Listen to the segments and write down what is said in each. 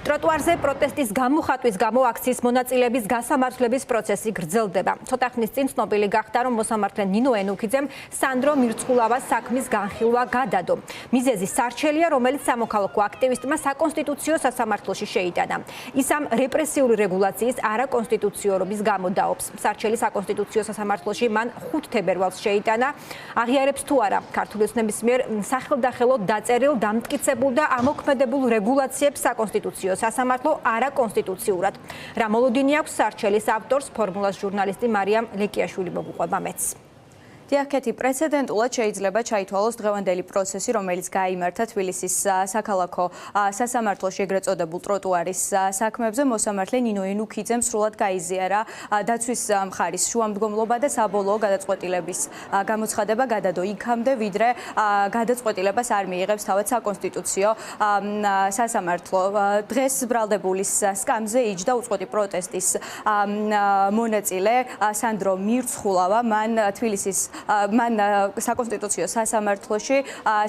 ტროტუარზე პროტესტის გამოხატვის გამო აქციის მონაწილეების გასამართლების პროცესი გრძელდება. ცოტა ხნის წინ ცნობილი გახდა, რომ მოსამართლე ნინო ენუქიძემ სანდრო მირცხულავას საქმის განხილვა გადადო. მიზეზი სარჩელია, რომელიც სამოქალაქო აქტივისტმა საკონსტიტუციო სასამართლოში შეიტანა. ის ამ რეპრესიული რეგულაციის არაკონსტიტუციურობის გამო დაობს. სარჩელი საკონსტიტუციო სასამართლოში მან 5 თებერვალს შეიტანა. აღიარებს თუ არა ქართული ოცნების მიერ სახელდახელოდ დაწერილ, დამტკიცებულ და ამოქმედებულ რეგულაციებს საკონსტიტუციო სასამართლო არაკონსტიტუციურად. რა მოლოდინი აქვს სარჩელის ავტორს, ფორმულას ჟურნალისტი მარიამ ლეკიაშვილი მოგუყვება მეც. Დიახ, პრეცედენტულად შეიძლება ჩაითვალოს დღევანდელი პროცესი, რომელიც გაიმართა თბილისის საქალაქო სასამართლოში ეგრეთ წოდებულ ტროტუარის საქმეებზე. მოსამართლე ნინო ენუქიძემ სრულად გაიზიარა დაცვის მხარის შუამდგომლობა და საბოლოო გადაწყვეტილების გამოცხადება გადადო იქამდე, ვიდრე გადაწყვეტილებას არ მიიღებს თავად საკონსტიტუციო სასამართლო. დღეს ბრალდებულის სკამზე იჯდა უწყვეტი პროტესტის მონაწილე სანდრო მირცხულავა. მან საკონსტიტუციო სასამართლოში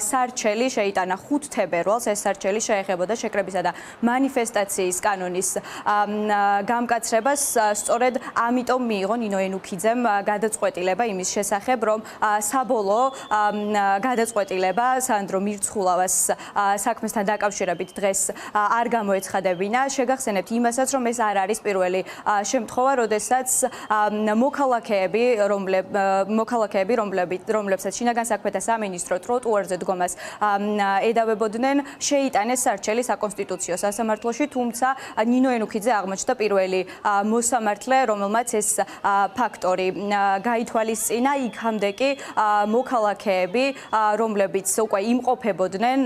სარჩელი შეიტანა 5 თებერვალს. ეს სარჩელი შეეხებოდა შეკრებისა და მანიფესტაციის კანონის გამკაცრებას. სწორედ ამიტომ მიიღო ნინო ენუქიძემ გადაწყვეტილება იმის შესახებ, რომ საბოლოო გადაწყვეტილება სანდრო მირცხულავას საქმესთან დაკავშირებით დღეს არ გამოეცხადებინა. შეგახსენებთ იმასაც, რომ ეს არ არის პირველი შემთხვევა, როდესაც მოქალაქეები, რომლებსაც შინაგან საქმეთა სამინისტრო ტროტუარზე დგომას ედავებოდნენ, შეიტანეს სარჩელი საკონსტიტუციო სასამართლოში, თუმცა ნინო ენუქიძე აღმოჩნდა პირველი მოსამართლე, რომელმაც ეს ფაქტორი გაითვალისწინა. იქამდე კი მოქალაქეები, რომლებიც უკვე იმყოფებოდნენ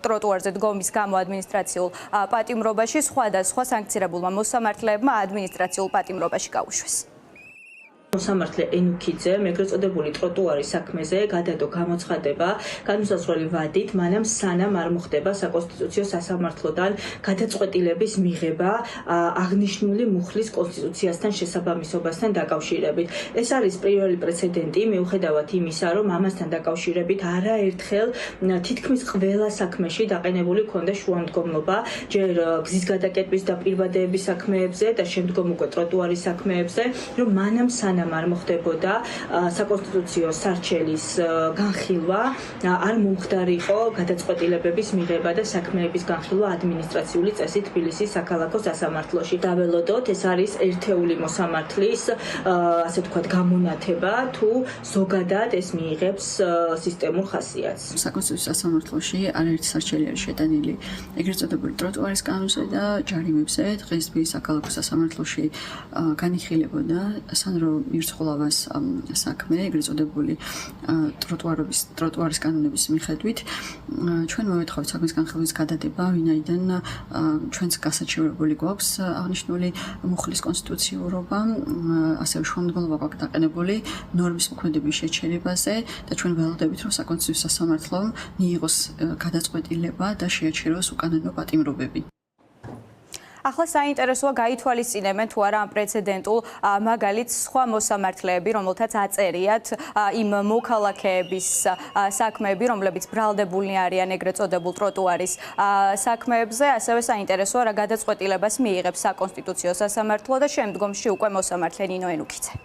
ტროტუარზე დგომის გამო ადმინისტრაციულ პატიმრობაში, სხვადასხვა სანქცირებულმა მოსამართლეებმა ადმინისტრაციულ პატიმრობაში გაუშვეს. მოსამართლე ენუქიძემ ეგრეთ წოდებული ტროტუარის საქმეზე გადადო გამოცხადება განუსაზღვრელი ვადით, მანამ სანამ არ მოხდება საკონსტიტუციო სასამართლოდან გადაწყვეტილების მიღება აღნიშნული მუხლის კონსტიტუციასთან შესაბამისობასთან დაკავშირებით. ეს არის პირველი პრეცედენტი, მიუხედავად იმისა, რომ ამასთან დაკავშირებით არაერთხელ თითქმის ყველა საქმეში დაყენებული ჰქონდა შუამდგომლობა, ჯერ გზის გადაკეტვის და პირვადების საქმეებზე და შემდგომ უკვე ტროტუარის საქმეებზე, რომ მანამ არ მოხდებოდა საკონსტიტუციო სარჩელის განხილვა, არ მომხდარიყო გადაწყვეტილებების მიღება და საქმეების განხილვა ადმინისტრაციული წესით თბილისის საქალაქო სასამართლოში. დაველოდოთ, ეს არის ერთეული მოსამართლის, ასე ვთქვათ, გამონათება, თუ ზოგადად ეს მიიღებს სისტემურ ხასიათს. საკონსტიტუციო სასამართლოში არაერთი სარჩელი არის შეტანილი ეგრეთ წოდებული ტროტუარის კანონზე და ჯარიმებზე. დღეს თბილისის საქალაქო სასამართლოში განიხილებოდა სანდრო მირცხულავას საქმე, ეგრეთ წოდებული ტროტუარის კანონების მიხედვით. ჩვენ მოვეთხოვთ საქმის განხილვის გადადება, ვინაიდან ჩვენს გასაჩივრებული გვაქვს აღნიშნული მუხლის კონსტიტუციურობა, ასევე შუამდგომლობა გვაქვს დაყენებული ნორმის მოქმედების შეჩერებაზე და ჩვენ ველოდებით, რომ საკონსტიტუციო სასამართლომ მიიღოს გადაწყვეტილება და შეაჩეროს უკანონო პატიმრობები. ახლა საინტერესოა გაითვალისწინებენ თუ არა ამ პრეცედენტულ მაგალითს სხვა მოსამართლეები, რომელთაც აწერიათ იმ მოქალაქეების საქმეები, რომლებიც ბრალდებულნი არიან ეგრეთ წოდებულ ტროტუარის საქმეებზე. ასევე საინტერესოა რა გადაწყვეტილებას მიიღებს საკონსტიტუციო სასამართლო და შემდგომში უკვე მოსამართლე ნინო ენუქიძე.